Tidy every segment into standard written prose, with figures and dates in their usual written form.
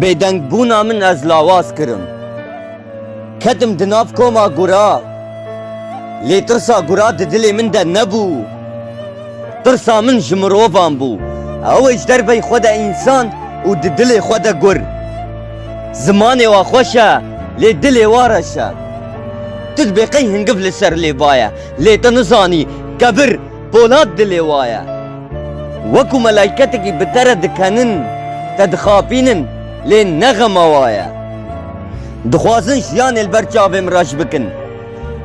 Bêdeng bûna min ez lawaz kirim. Ketim di nav koma gura. Lê tirsa gura di dilê min de nebû. Tirsa min ji mirovan bû. Ew ji derbey xwe de însan û di dilê xwe de gur. Zimanê wa xweş e, lê dilê wa reş e. Tu dibêqey hingiv li ser lêvaye, lê tu nizanî kebir polat dilê wa ye. Wekû melaîketekî bi te re dikenin, te dixapînin, lê ne xema wa ye. Dixwazin jiyanê li ber çavê min reş bikin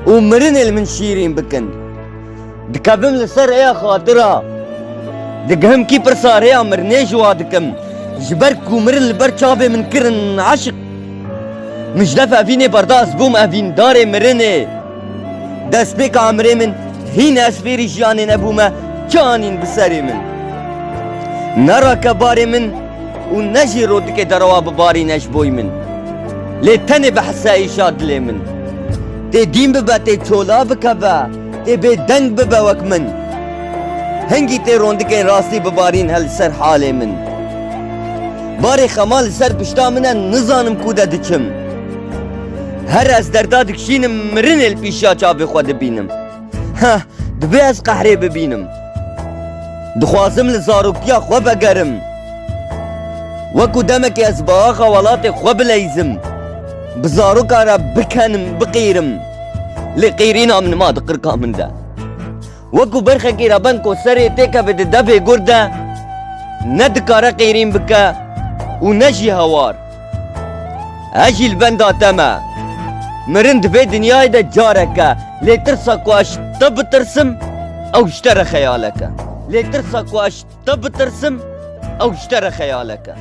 û mirinê li min şîrîn bikin. Dikevim li ser rêya xatira, digihim kî pirsa rêya mirinê ji wa dikim, ji ber ku mirin li ber çavê min kirin eşq. Mijlef evînê berdaz bûm evîndarê mirinê. Destpêka emirê min hîn ez fêrî jiyanê nebûme canîn bi serê min. Nerake barê min û ne jî rodikê derawa bibarîne ji boy min. Lê tenê bi hisa îşa dilê min. Tê dîn bibe, tê çola bikeve, tê bêdeng bibe wek min. Hingî tê rondikên rastî bibarîn hel ser halê min. Barê xema li ser pişta min e nizanim ku de diçim. Her ez derda dikişînim mirinê li pîşiya çavê xwe dibînim. Heh, divê ez qehrê bibînim. Dixwazim li zarokiya xwe vegerim. Wekû demekê ez bi axa welatê xwe bileyzim. Bi zaroka re bikenim, biqîrim. Lê qîrîna min ma di qirka min de. Wekû berxekî rebeng ku serê têkeve di devê gur de, ne dikare qîrîn bike û ne jî hewar. Ez jî li benda te me. Mirin divê dinyayê de careke, lê tirsa ku ez te bitirsim, ew ji te re xeyaleke. Lê tirsa ku ez te bitirsim, ew ji te re xeyaleke.